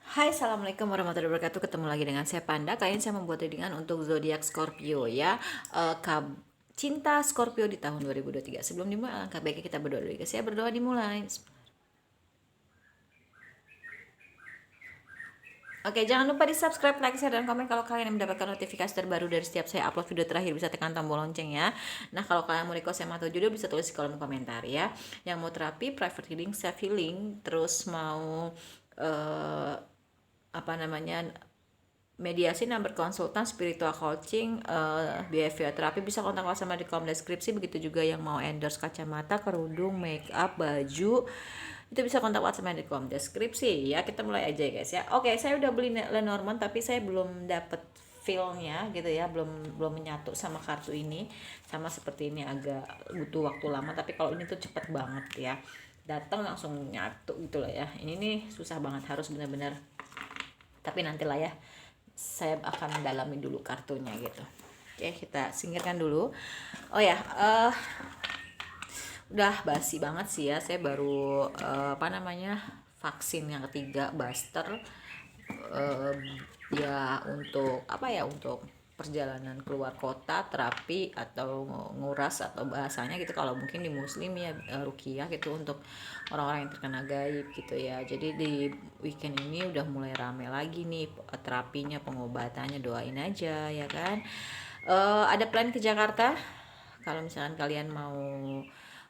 Hai, assalamualaikum warahmatullahi wabarakatuh. Ketemu lagi dengan saya Panda. Kali ini saya membuat readingan untuk zodiak Scorpio ya. Cinta Scorpio di tahun 2023. Sebelum dimulai, alangkah baiknya kita berdoa dulu guys ya. Berdoa dimulai. Oke, jangan lupa di subscribe, like, share, dan komen kalau kalian mendapatkan notifikasi terbaru dari setiap saya upload video terakhir. Bisa tekan tombol lonceng ya. Nah, kalau kalian mau request tema atau judul bisa tulis di kolom komentar ya. Yang mau terapi, private healing, self healing, terus mau apa namanya mediasi, number konsultan, spiritual coaching, behavior terapi bisa kontak sama di kolom deskripsi. Begitu juga yang mau endorse kacamata, kerudung, make up, baju, itu bisa kontak WhatsApp di kolom deskripsi ya. Kita mulai aja guys ya. Oke, saya udah beli Lenormand tapi saya belum dapet feel-nya gitu ya, belum belum menyatu sama kartu ini. Sama seperti ini agak butuh waktu lama, tapi kalau ini tuh cepet banget ya, datang langsung nyatu gitu lah ya. Ini nih susah banget, harus benar-benar, tapi nantilah ya, saya akan dalami dulu kartunya gitu. Oke, kita singkirkan dulu. Oh ya, udah basi banget sih ya, saya baru vaksin yang ketiga, booster, eh, ya untuk apa ya, untuk perjalanan keluar kota, terapi atau nguras atau bahasanya gitu kalau mungkin di muslim ya, rukiah gitu untuk orang-orang yang terkena gaib gitu ya. Jadi di weekend ini udah mulai rame lagi nih terapinya, pengobatannya, doain aja ya kan. Ada plan ke Jakarta kalau misalkan kalian mau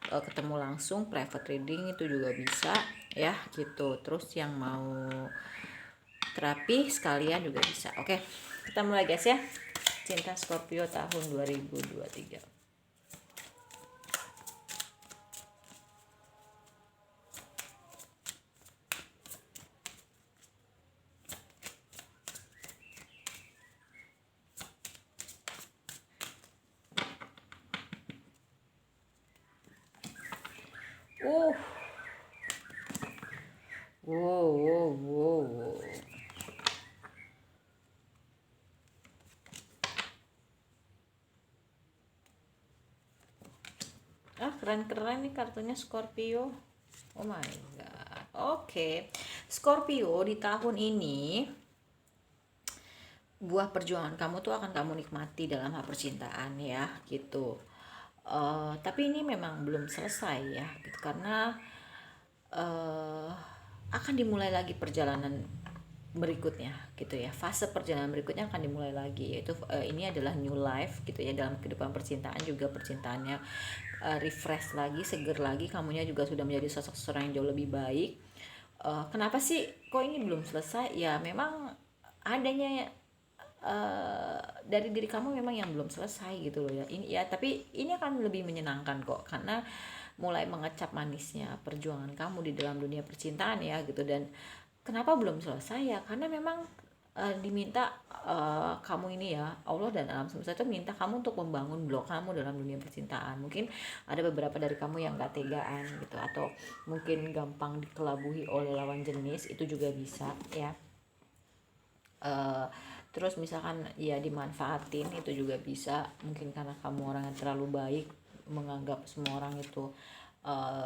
ketemu langsung, private reading itu juga bisa ya gitu. Terus yang mau terapi sekalian juga bisa. Oke, kita mulai guys ya. Cinta Scorpio tahun 2023. Uh, wow, wow, wow, wow. Ah, keren-keren nih kartunya Scorpio. Oh my god. Oke. Scorpio di tahun ini, buah perjuangan kamu tuh akan kamu nikmati dalam hal percintaan ya gitu. Tapi ini memang belum selesai ya gitu, karena eh akan dimulai lagi perjalanan berikutnya gitu ya. Fase perjalanan berikutnya akan dimulai lagi, yaitu ini adalah new life gitu ya. Dalam kehidupan percintaan juga, percintaannya refresh lagi, seger lagi, kamunya juga sudah menjadi sosok seorang yang jauh lebih baik. Kenapa sih kok ini belum selesai ya? Memang adanya dari diri kamu memang yang belum selesai gitu loh ya. Ini ya, tapi ini akan lebih menyenangkan kok, karena mulai mengecap manisnya perjuangan kamu di dalam dunia percintaan ya gitu. Dan kenapa belum selesai ya, karena memang diminta, kamu ini ya, Allah dan alam semesta itu minta kamu untuk membangun blok kamu dalam dunia percintaan. Mungkin ada beberapa dari kamu yang gak tegaan gitu, atau mungkin gampang dikelabuhi oleh lawan jenis, itu juga bisa ya. uh, Terus misalkan ya dimanfaatin, itu juga bisa, mungkin karena kamu orang yang terlalu baik, menganggap semua orang itu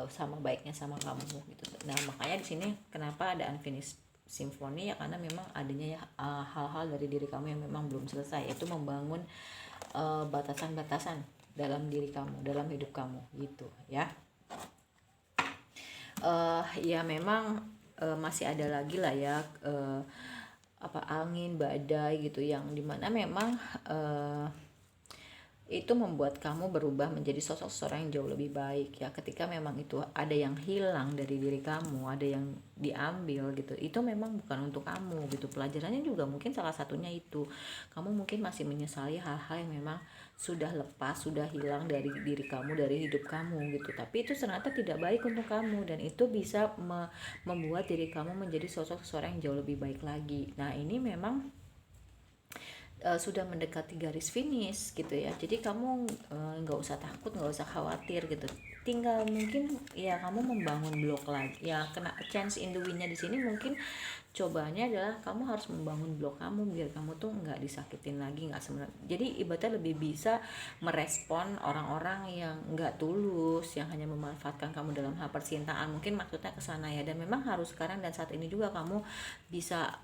sama baiknya sama kamu gitu. Nah, makanya di sini kenapa ada unfinished symphony ya, karena memang adanya ya hal-hal dari diri kamu yang memang belum selesai, yaitu membangun batasan-batasan dalam diri kamu, dalam hidup kamu gitu ya. Ya memang masih ada lagi lah ya, apa, angin badai gitu, yang dimana memang itu membuat kamu berubah menjadi sosok seorang yang jauh lebih baik ya. Ketika memang itu ada yang hilang dari diri kamu, ada yang diambil gitu, itu memang bukan untuk kamu gitu. Pelajarannya juga mungkin salah satunya itu, kamu mungkin masih menyesali hal-hal yang memang sudah lepas, sudah hilang dari diri kamu, dari hidup kamu gitu. Tapi itu ternyata tidak baik untuk kamu, dan itu bisa membuat diri kamu menjadi sosok seorang yang jauh lebih baik lagi. Nah, ini memang sudah mendekati garis finish gitu ya. Jadi kamu nggak usah takut, nggak usah khawatir gitu. Tinggal mungkin ya kamu membangun blok lagi ya. Kena chance in the wind-nya di sini mungkin cobanya adalah kamu harus membangun blok kamu biar kamu tuh nggak disakitin lagi, nggak sebenarnya. Jadi ibaratnya lebih bisa merespon orang-orang yang nggak tulus, yang hanya memanfaatkan kamu dalam hal percintaan. Mungkin maksudnya ke sana ya. Dan memang harus sekarang dan saat ini juga kamu bisa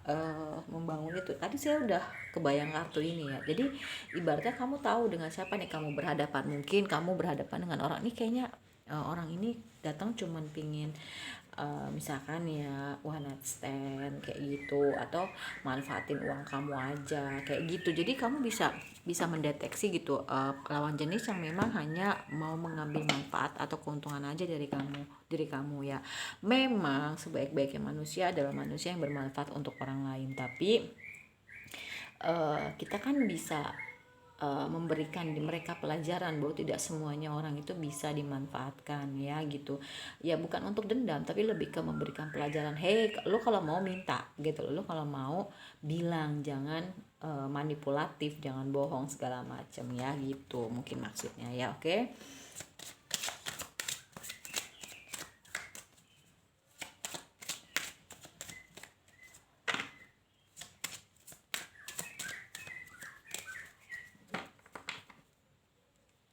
membangun itu. Tadi saya udah kebayang kartu ini ya. Jadi ibaratnya kamu tahu dengan siapa nih kamu berhadapan. Mungkin kamu berhadapan dengan orang ini, kayaknya orang ini datang cuman pingin misalkan ya one night stand kayak gitu, atau manfaatin uang kamu aja kayak gitu. Jadi kamu bisa bisa mendeteksi gitu lawan jenis yang memang hanya mau mengambil manfaat atau keuntungan aja dari kamu ya. Memang sebaik-baiknya manusia adalah manusia yang bermanfaat untuk orang lain, tapi kita kan bisa memberikan di mereka pelajaran bahwa tidak semuanya orang itu bisa dimanfaatkan ya gitu ya. Bukan untuk dendam, tapi lebih ke memberikan pelajaran. Hey, lo kalau mau minta gitu, lo kalau mau bilang, jangan manipulatif, jangan bohong segala macam ya gitu, mungkin maksudnya ya. Oke.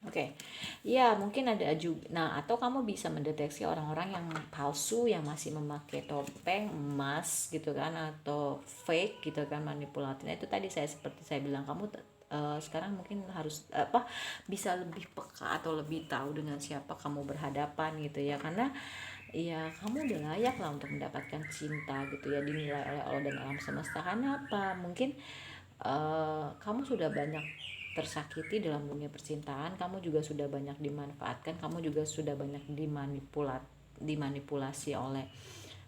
Oke, ya mungkin ada juga. Nah, atau kamu bisa mendeteksi orang-orang yang palsu, yang masih memakai topeng emas gitu kan, atau fake gitu kan, manipulatif. Nah, itu tadi seperti saya bilang, kamu sekarang mungkin harus bisa lebih peka atau lebih tahu dengan siapa kamu berhadapan gitu ya, karena ya kamu udah layak lah untuk mendapatkan cinta gitu ya, dinilai oleh Allah dan alam semesta. Karena apa? Mungkin kamu sudah banyak tersakiti dalam dunia percintaan, kamu juga sudah banyak dimanfaatkan, kamu juga sudah banyak dimanipulasi oleh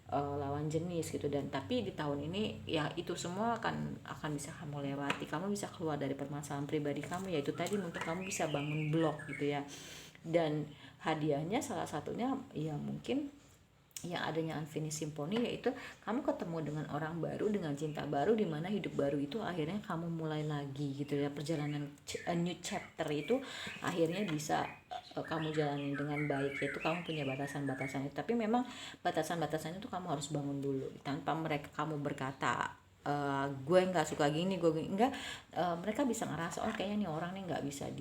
lawan jenis gitu. Dan tapi di tahun ini ya itu semua akan bisa kamu lewati, kamu bisa keluar dari permasalahan pribadi kamu, yaitu tadi mungkin kamu bisa bangun blok gitu ya. Dan hadiahnya salah satunya ya mungkin yang adanya Unfinished Symphony, yaitu kamu ketemu dengan orang baru, dengan cinta baru, di mana hidup baru itu akhirnya kamu mulai lagi gitu ya. Perjalanan a new chapter itu akhirnya bisa kamu jalanin dengan baik, yaitu kamu punya batasan-batasan itu. Tapi memang batasan-batasan itu kamu harus bangun dulu, tanpa kamu berkata gue nggak suka gini, gue enggak. Mereka bisa ngerasa oh kayaknya nih orang nih nggak bisa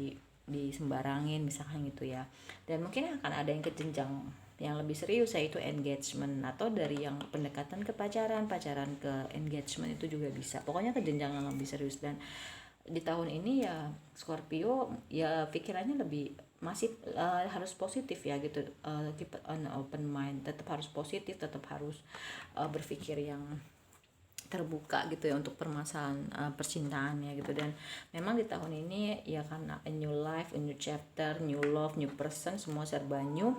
disembarangin misalkan gitu ya. Dan mungkin akan ada yang ke jenjang yang lebih serius, yaitu engagement, atau dari yang pendekatan ke pacaran ke engagement, itu juga bisa. Pokoknya ke jenjang yang lebih serius. Dan di tahun ini ya Scorpio ya pikirannya lebih masih harus positif ya gitu, keep an open mind, tetap harus positif, tetap harus berpikir yang terbuka gitu ya untuk permasalahan percintaannya gitu. Dan memang di tahun ini ya karena a new life, a new chapter, new love, new person, semua serba new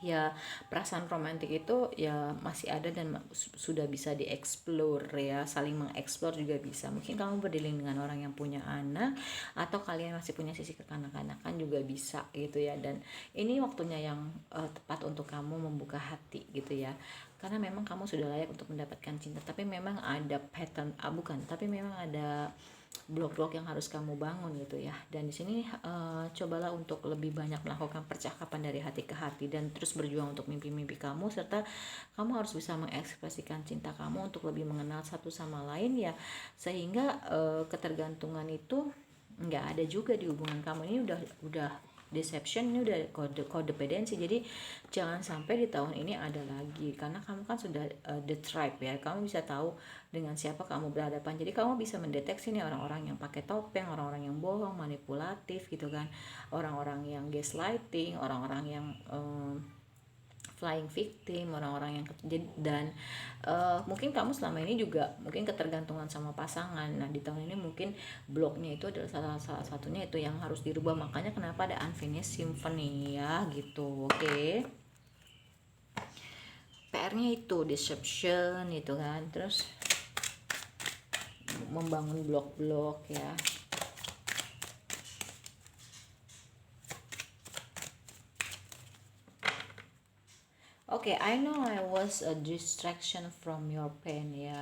ya. Perasaan romantis itu ya masih ada dan sudah bisa dieksplor ya, saling mengeksplor juga bisa. Mungkin kamu berdealing dengan orang yang punya anak, atau kalian masih punya sisi kekanak-kanakan juga bisa gitu ya. Dan ini waktunya yang tepat untuk kamu membuka hati gitu ya, karena memang kamu sudah layak untuk mendapatkan cinta. Tapi memang ada pattern, bukan, tapi memang ada blok-blok yang harus kamu bangun gitu ya. Dan di sini cobalah untuk lebih banyak melakukan percakapan dari hati ke hati, dan terus berjuang untuk mimpi-mimpi kamu, serta kamu harus bisa mengekspresikan cinta kamu untuk lebih mengenal satu sama lain ya, sehingga ketergantungan itu nggak ada juga di hubungan kamu. Ini udah deception, ini udah codependency. Jadi jangan sampai di tahun ini ada lagi, karena kamu kan sudah the tribe ya, kamu bisa tahu dengan siapa kamu berhadapan. Jadi kamu bisa mendeteksi nih orang-orang yang pakai topeng, orang-orang yang bohong, manipulatif gitu kan, orang-orang yang gaslighting, orang-orang yang flying victim, orang-orang yang dan mungkin kamu selama ini juga mungkin ketergantungan sama pasangan. Nah di tahun ini mungkin bloknya itu adalah salah satunya itu yang harus dirubah. Makanya kenapa ada Unfinished Symphony ya gitu. Oke. PR-nya itu deception itu kan, terus membangun blok-blok ya. Oke, I know I was a distraction from your pain ya.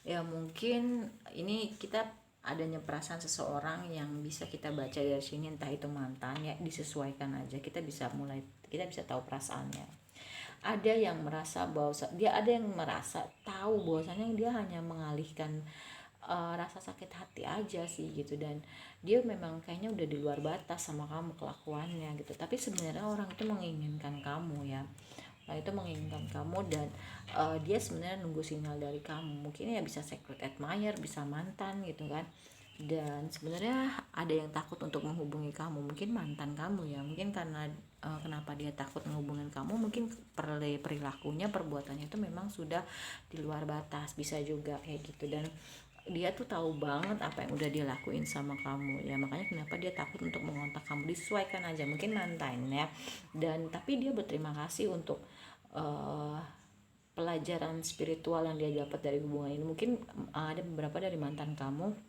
Ya mungkin ini kita adanya perasaan seseorang yang bisa kita baca dari sini, entah itu mantan ya, disesuaikan aja. Kita bisa tahu perasaannya. ada yang merasa bahwa tahu bahwasanya dia hanya mengalihkan rasa sakit hati aja sih gitu, dan dia memang kayaknya udah di luar batas sama kamu kelakuannya gitu, tapi sebenarnya orang itu menginginkan kamu ya. Nah itu menginginkan kamu, dan dia sebenarnya nunggu sinyal dari kamu, mungkin ya bisa secret admirer, bisa mantan gitu kan. Dan sebenarnya ada yang takut untuk menghubungi kamu, mungkin mantan kamu ya, mungkin karena kenapa dia takut menghubungin kamu, mungkin perilakunya, perbuatannya itu memang sudah di luar batas, bisa juga kayak gitu. Dan dia tuh tahu banget apa yang udah dia lakuin sama kamu ya, makanya kenapa dia takut untuk mengontak kamu. Disesuaikan aja, mungkin mantan ya. Dan tapi dia berterima kasih untuk pelajaran spiritual yang dia dapat dari hubungan ini. Mungkin ada beberapa dari mantan kamu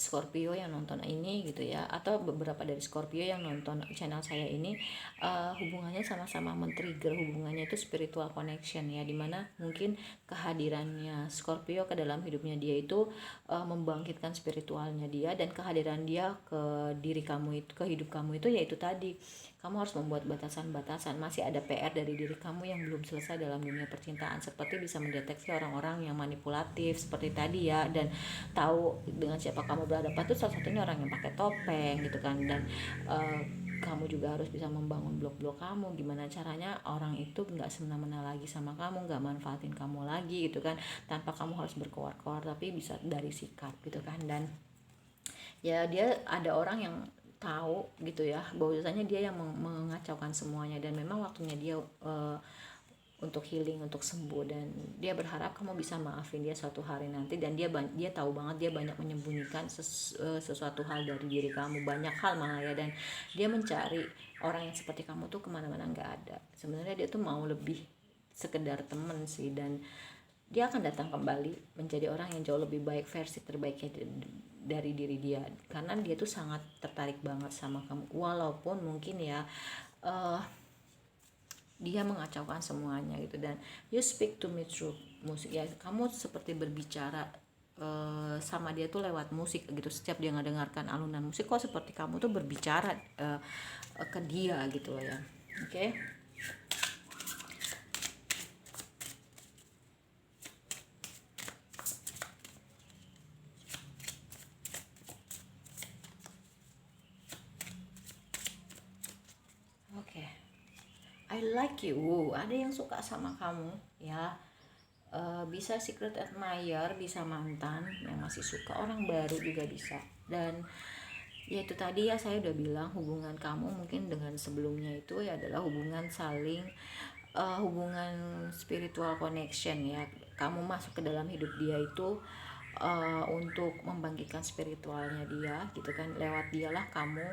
Scorpio yang nonton ini gitu ya, atau beberapa dari Scorpio yang nonton channel saya ini, hubungannya sama-sama men-trigger hubungannya itu spiritual connection ya, dimana mungkin kehadirannya Scorpio ke dalam hidupnya dia itu membangkitkan spiritualnya dia, dan kehadiran dia ke diri kamu itu, ke hidup kamu itu, yaitu tadi kamu harus membuat batasan-batasan. Masih ada PR dari diri kamu yang belum selesai dalam dunia percintaan, seperti bisa mendeteksi orang-orang yang manipulatif seperti tadi ya, dan tahu dengan siapa kamu berhadapan tuh, salah satunya orang yang pakai topeng gitu kan. Dan kamu juga harus bisa membangun blok-blok kamu, gimana caranya orang itu nggak semena-mena lagi sama kamu, nggak manfaatin kamu lagi gitu kan, tanpa kamu harus berkoar-koar, tapi bisa dari sikap gitu kan. Dan ya dia ada orang yang tahu gitu ya, bahwasanya dia yang mengacaukan semuanya, dan memang waktunya dia untuk healing, untuk sembuh, dan dia berharap kamu bisa maafin dia suatu hari nanti. Dan dia tahu banget dia banyak menyembunyikan sesuatu hal dari diri kamu, banyak hal malah ya. Dan dia mencari orang yang seperti kamu tuh kemana-mana nggak ada. Sebenarnya dia tuh mau lebih sekedar temen sih, dan dia akan datang kembali menjadi orang yang jauh lebih baik, versi terbaiknya dari diri dia, karena dia tuh sangat tertarik banget sama kamu, walaupun mungkin ya dia mengacaukan semuanya gitu. Dan you speak to me through musik ya, kamu seperti berbicara sama dia tuh lewat musik gitu. Setiap dia ngedengarkan alunan musik, kok seperti kamu tuh berbicara ke dia gitu loh ya. Oke. Oke. I like you, ada yang suka sama kamu ya. Bisa secret admirer, bisa mantan yang masih suka, orang baru juga bisa. Dan ya itu tadi ya, saya udah bilang hubungan kamu mungkin dengan sebelumnya itu ya adalah hubungan saling hubungan spiritual connection ya. Kamu masuk ke dalam hidup dia itu untuk membangkitkan spiritualnya dia gitu kan. Lewat dialah kamu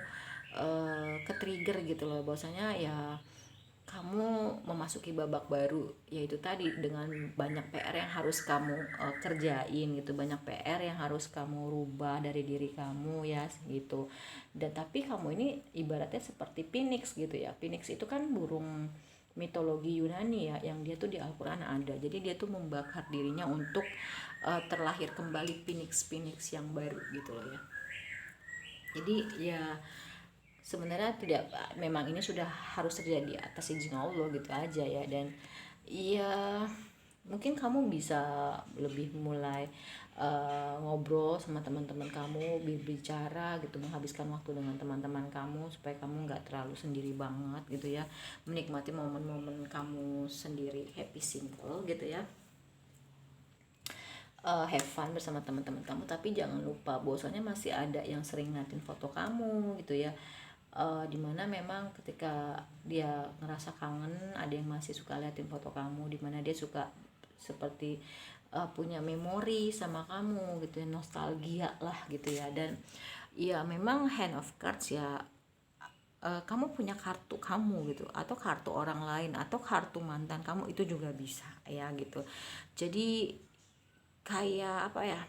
ke trigger gitu loh, bahwasanya ya kamu memasuki babak baru, yaitu tadi dengan banyak PR yang harus kamu kerjain gitu, banyak PR yang harus kamu rubah dari diri kamu ya gitu. Dan tapi kamu ini ibaratnya seperti phoenix gitu ya. Phoenix itu kan burung mitologi Yunani ya, yang dia tuh di Al-Quran ada. Jadi dia tuh membakar dirinya untuk terlahir kembali phoenix yang baru gitu loh ya. Jadi ya sebenarnya tidak, memang ini sudah harus terjadi atas izin Allah gitu aja ya. Dan iya mungkin kamu bisa lebih mulai ngobrol sama teman-teman kamu, berbicara gitu, menghabiskan waktu dengan teman-teman kamu supaya kamu nggak terlalu sendiri banget gitu ya, menikmati momen-momen kamu sendiri, happy simple gitu ya. Have fun bersama teman-teman kamu, tapi jangan lupa bahwasanya masih ada yang sering ngeliatin foto kamu gitu ya. Dimana memang ketika dia ngerasa kangen, ada yang masih suka liatin foto kamu, dimana dia suka seperti punya memori sama kamu gitu ya, nostalgia lah gitu ya. Dan ya memang hand of cards ya, kamu punya kartu kamu gitu, atau kartu orang lain, atau kartu mantan kamu, itu juga bisa ya gitu. Jadi kayak apa ya,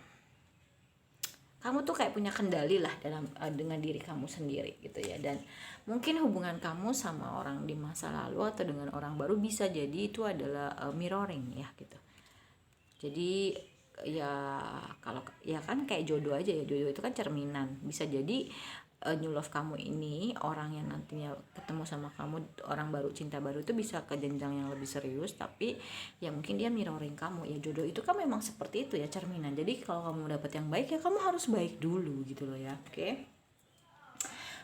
kamu tuh kayak punya kendali lah dalam dengan diri kamu sendiri gitu ya. Dan mungkin hubungan kamu sama orang di masa lalu atau dengan orang baru bisa jadi itu adalah mirroring ya gitu. Jadi ya kalau ya kan kayak jodoh aja ya, jodoh itu kan cerminan, bisa jadi new love kamu ini, orang yang nantinya ketemu sama kamu, orang baru, cinta baru itu bisa ke jenjang yang lebih serius, tapi ya mungkin dia mirroring kamu. Ya jodoh itu kan memang seperti itu ya, cerminan. Jadi kalau kamu dapat yang baik ya kamu harus baik dulu gitu loh ya. Oke.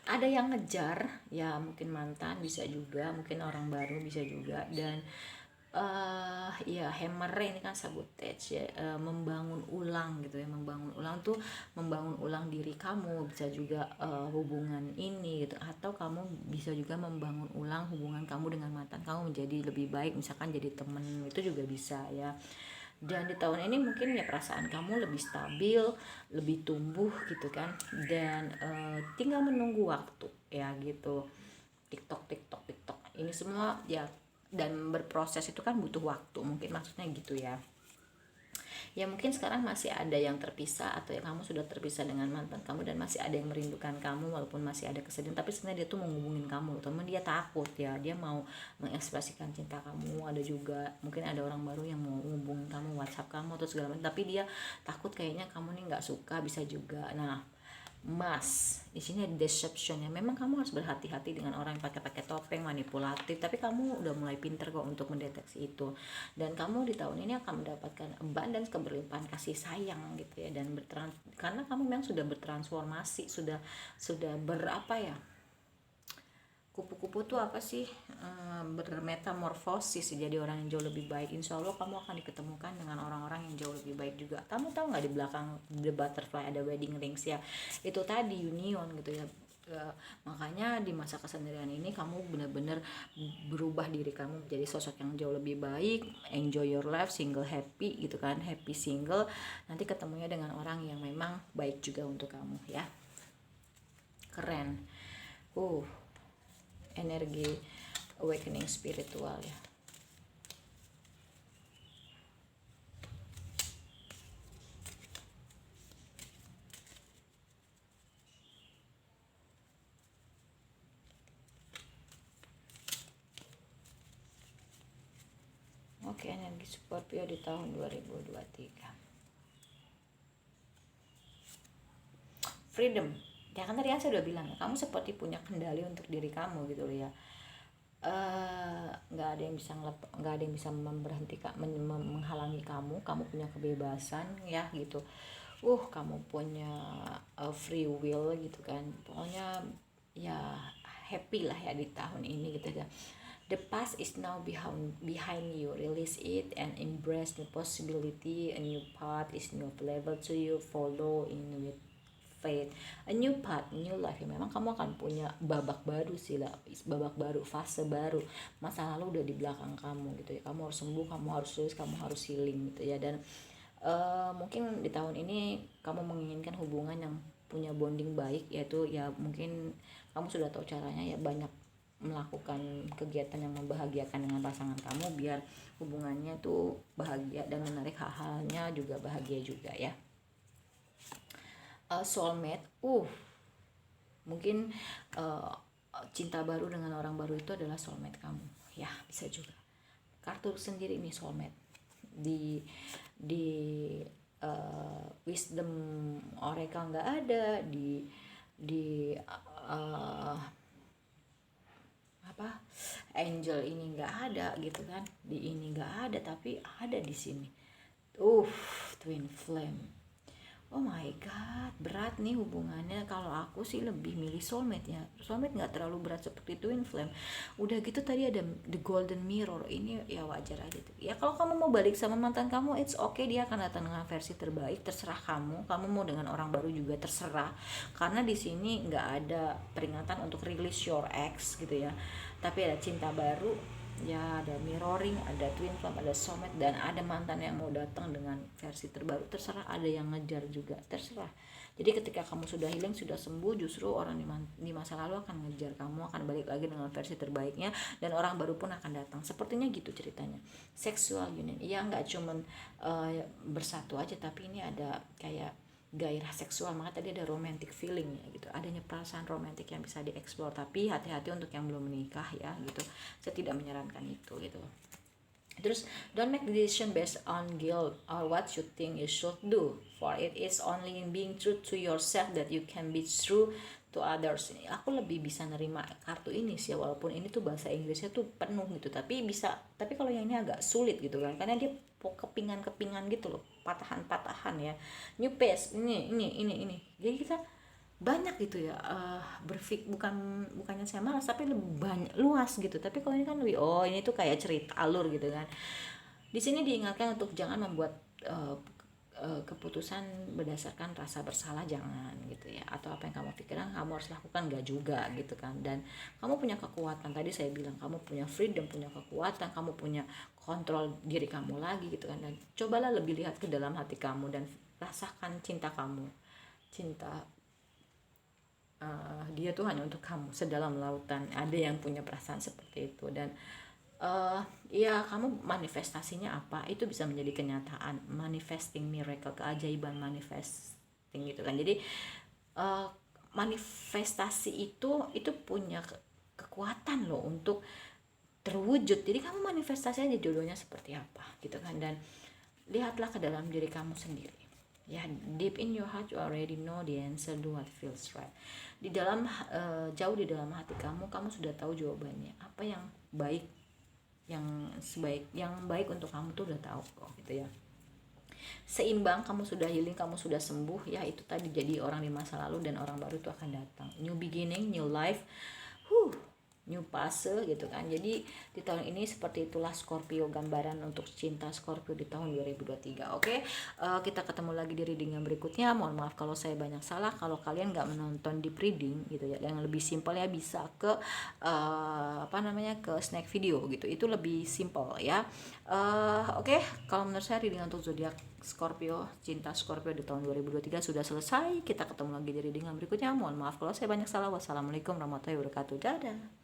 Ada yang ngejar, ya mungkin mantan bisa juga, mungkin orang baru bisa juga. Dan ya hammer ini kan sabotage ya, membangun ulang gitu ya. Membangun ulang tuh membangun ulang diri kamu, bisa juga hubungan ini gitu, atau kamu bisa juga membangun ulang hubungan kamu dengan mantan kamu menjadi lebih baik, misalkan jadi temen, itu juga bisa ya. Dan di tahun ini mungkin ya perasaan kamu lebih stabil, lebih tumbuh gitu kan. Dan tinggal menunggu waktu ya gitu. TikTok TikTok TikTok ini semua ya, dan berproses itu kan butuh waktu, mungkin maksudnya gitu ya. Ya mungkin sekarang masih ada yang terpisah, atau yang kamu sudah terpisah dengan mantan kamu dan masih ada yang merindukan kamu walaupun masih ada kesedihan, tapi sebenarnya dia tuh mau ngubungin kamu, temen dia takut ya, dia mau mengekspresikan cinta kamu. Ada juga mungkin ada orang baru yang mau ngubungin kamu, WhatsApp kamu atau segala macam, tapi dia takut kayaknya kamu nih nggak suka, bisa juga. Nah, di sini ada deception ya. Memang kamu harus berhati-hati dengan orang yang pakai topeng, manipulatif, tapi kamu udah mulai pinter kok untuk mendeteksi itu. Dan kamu di tahun ini akan mendapatkan abundance, keberlimpahan kasih sayang gitu ya. Dan karena kamu memang sudah bertransformasi, sudah berapa ya, kupu-kupu tuh apa sih, bermetamorfosis jadi orang yang jauh lebih baik. Insya Allah kamu akan diketemukan dengan orang-orang yang jauh lebih baik juga. Kamu tahu nggak, di belakang the butterfly ada wedding rings ya, itu tadi union gitu ya. Makanya di masa kesendirian ini kamu benar-benar berubah diri kamu menjadi sosok yang jauh lebih baik. Enjoy your life, single happy gitu kan, happy single. Nanti ketemunya dengan orang yang memang baik juga untuk kamu ya. Keren. Energi awakening spiritual ya. Oke, energi Scorpio di tahun 2023. Freedom. Ya kan tadi saya udah bilang, kamu seperti punya kendali untuk diri kamu gitu loh ya. Nggak ada yang bisa memberhentikan, menghalangi kamu. Kamu punya kebebasan ya gitu. Kamu punya free will gitu kan. Pokoknya ya happy lah ya di tahun ini gitu ya. The past is now behind you. Release it and embrace new possibility. A new path is new level to you. Follow in with faith. A new path, new life. Ya, memang kamu akan punya babak baru sih lah, babak baru, fase baru. Masa lalu udah di belakang kamu gitu ya. Kamu harus sembuh, kamu harus lulus, kamu harus healing gitu ya. Dan mungkin di tahun ini kamu menginginkan hubungan yang punya bonding baik, yaitu ya mungkin kamu sudah tahu caranya ya, banyak melakukan kegiatan yang membahagiakan dengan pasangan kamu biar hubungannya tuh bahagia dan menarik, hal-halnya juga bahagia juga ya. Soulmate, mungkin cinta baru dengan orang baru itu adalah soulmate kamu ya, bisa juga. Kartu sendiri ini soulmate di wisdom oracle nggak ada, di angel ini nggak ada gitu kan, di ini nggak ada, tapi ada di sini. Twin flame. Oh my god, berat nih hubungannya. Kalau aku sih lebih milih soulmate ya. Soulmate nggak terlalu berat seperti twin flame. Udah gitu tadi ada the golden mirror. Ini ya wajar aja tuh. Ya kalau kamu mau balik sama mantan kamu, it's okay, dia akan datang dengan versi terbaik. Terserah kamu. Kamu mau dengan orang baru juga terserah. Karena di sini nggak ada peringatan untuk release your ex gitu ya. Tapi ada cinta baru. Ya ada mirroring, ada twin flame, ada soulmate, dan ada mantan yang mau datang dengan versi terbaru. Terserah, ada yang ngejar juga, terserah. Jadi ketika kamu sudah healing, sudah sembuh, justru orang di masa lalu akan ngejar kamu, akan balik lagi dengan versi terbaiknya, dan orang baru pun akan datang. Sepertinya gitu ceritanya. Sexual union, ya nggak cuman bersatu aja, tapi ini ada kayak gairah seksual. Maka tadi ada romantic feeling ya gitu, adanya perasaan romantik yang bisa dieksplor, tapi hati-hati untuk yang belum menikah ya gitu, saya tidak menyarankan itu gitu. Terus, don't make decision based on guilt or what you think you should do, for it is only in being true to yourself that you can be true to others. Aku lebih bisa nerima kartu ini sih, walaupun ini tuh bahasa Inggrisnya tuh penuh gitu, tapi bisa, tapi kalau yang ini agak sulit gitu kan, karena dia kepingan-kepingan gitu loh, patahan-patahan ya, new pace, ini, jadi kita banyak gitu ya, bukannya saya malas, tapi lebih banyak, luas gitu. Tapi kalau ini kan lebih, oh ini tuh kayak cerita alur gitu kan. Di sini diingatkan untuk jangan membuat keputusan berdasarkan rasa bersalah, jangan gitu ya, atau apa yang kamu pikirkan kamu harus lakukan, enggak juga gitu kan. Dan kamu punya kekuatan, tadi saya bilang kamu punya freedom, punya kekuatan, kamu punya kontrol diri kamu lagi gitu kan. Dan cobalah lebih lihat ke dalam hati kamu dan rasakan cinta kamu, cinta dia tuh hanya untuk kamu, sedalam lautan. Ada yang punya perasaan seperti itu. Dan ya kamu manifestasinya apa, itu bisa menjadi kenyataan. Manifesting miracle, keajaiban manifesting gitu kan. Jadi manifestasi itu punya kekuatan loh untuk terwujud. Jadi kamu manifestasi aja jodohnya seperti apa gitu kan. Dan lihatlah ke dalam diri kamu sendiri ya, deep in your heart you already know the answer, do what feels right. Di dalam jauh di dalam hati kamu sudah tahu jawabannya, apa yang baik, yang baik untuk kamu tuh udah tahu kok gitu ya. Seimbang, kamu sudah healing, kamu sudah sembuh ya, itu tadi jadi orang di masa lalu, dan orang baru itu akan datang, new beginning, new life, new fase gitu kan. Jadi di tahun ini seperti itulah Scorpio, gambaran untuk cinta Scorpio di tahun 2023. Oke, kita ketemu lagi di reading yang berikutnya. Mohon maaf kalau saya banyak salah. Kalau kalian nggak menonton deep reading gitu ya, yang lebih simpel ya, bisa ke ke snack video gitu, itu lebih simpel ya. Oke, kalau menurut saya reading untuk zodiak Scorpio, cinta Scorpio di tahun 2023 sudah selesai. Kita ketemu lagi di reading yang berikutnya. Mohon maaf kalau saya banyak salah. Wassalamualaikum warahmatullahi wabarakatuh. Dadah.